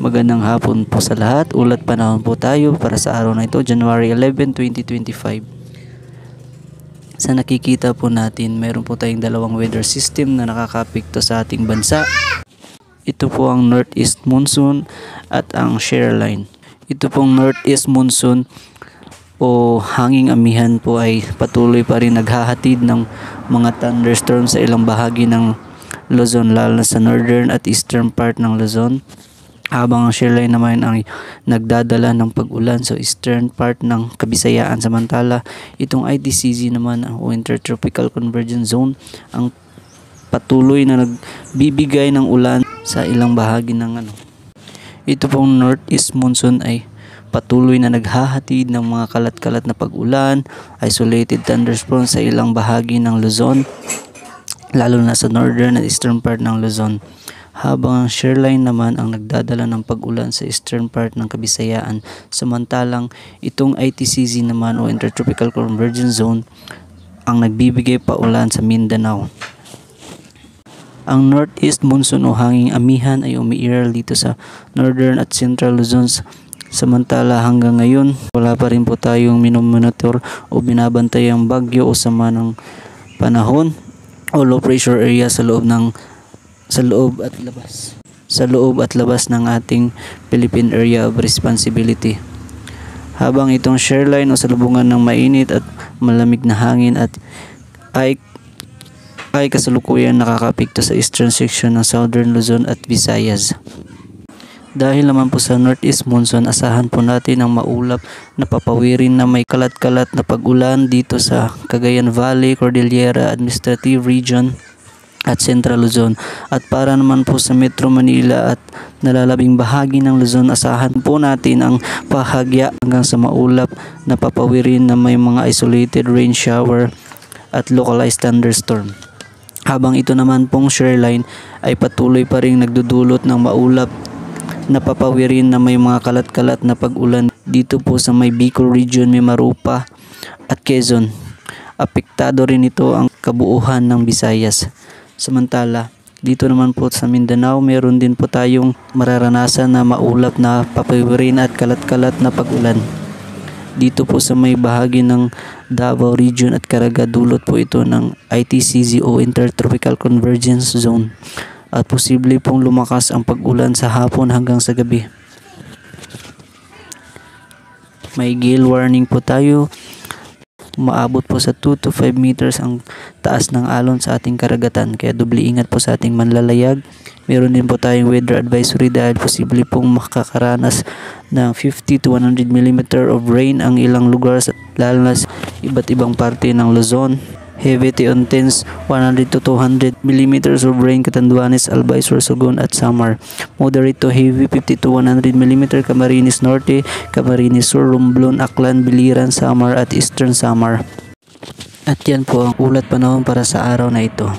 Magandang hapon po sa lahat. Ulat panahon po tayo para sa araw na ito, January 11, 2025. Sa nakikita po natin, meron po tayong dalawang weather system na nakakapekto sa ating bansa. Ito po ang northeast monsoon at ang shear line. Ito pong northeast monsoon o hanging amihan po ay patuloy pa rin naghahatid ng mga thunderstorm sa ilang bahagi ng Luzon, lalo na sa northern at eastern part ng Luzon. Habang ang shear line naman ang nagdadala ng pag-ulan sa eastern part ng Kabisayaan. Samantala, itong ITCZ naman o Intertropical Convergence Zone ang patuloy na nagbibigay ng ulan sa ilang bahagi ng Ito pong northeast monsoon ay patuloy na naghahatid ng mga kalat-kalat na pag-ulan, isolated thunderstorms sa ilang bahagi ng Luzon, lalo na sa northern at eastern part ng Luzon. Habang ang shear line naman ang nagdadala ng pag-ulan sa eastern part ng Kabisayaan. Samantalang itong ITCZ naman o Intertropical Convergence Zone ang nagbibigay pa ulan sa Mindanao. Ang northeast monsoon o hanging amihan ay umiiral dito sa northern at central Luzon. Samantala hanggang ngayon wala pa rin po tayong minomonitor o binabantay ang bagyo o sama ng panahon o low pressure area sa loob at labas ng ating Philippine Area of Responsibility. Habang itong shear line o salubungan ng mainit at malamig na hangin ay kasalukuyan nakakapekto sa eastern section ng Southern Luzon at Visayas. Dahil naman po sa northeast monsoon, asahan po natin ang maulap na papawirin na may kalat-kalat na pag-ulan dito sa Cagayan Valley, Cordillera Administrative Region at Central Luzon. At para naman po sa Metro Manila at nalalabing bahagi ng Luzon, asahan po natin ang pahagya hanggang sa maulap na papawirin na may mga isolated rain shower at localized thunderstorm. Habang ito naman pong shear line ay patuloy pa rin nagdudulot ng maulap na papawirin na may mga kalat-kalat na pag-ulan dito po sa may Bicol Region, Mimaropa at Quezon. Apektado rin ito ang kabuuan ng Visayas. Samantala, dito naman po sa Mindanao, meron din po tayong mararanasan na maulap na papawirin at kalat-kalat na pag-ulan. Dito po sa may bahagi ng Davao Region at Caraga, dulot po ito ng ITCZ o Intertropical Convergence Zone. At posible pong lumakas ang pag-ulan sa hapon hanggang sa gabi. May gale warning po tayo. Umaabot po sa 2 to 5 meters ang taas ng alon sa ating karagatan. Kaya doble ingat po sa ating manlalayag. Meron din po tayong weather advisory dahil posible pong makakaranas ng 50 to 100 mm of rain ang ilang lugar, lalo na sa iba't ibang parte ng Luzon. Heavy to intense 100 to 200 mm of rain Catanduanes, Albay, Sorsogon at Samar. Moderate to heavy 50 to 100 mm Camarines Norte, Camarines Sur, Romblon, Aklan, Biliran, Samar at Eastern Samar. At yan po ang ulat panahon para sa araw na ito.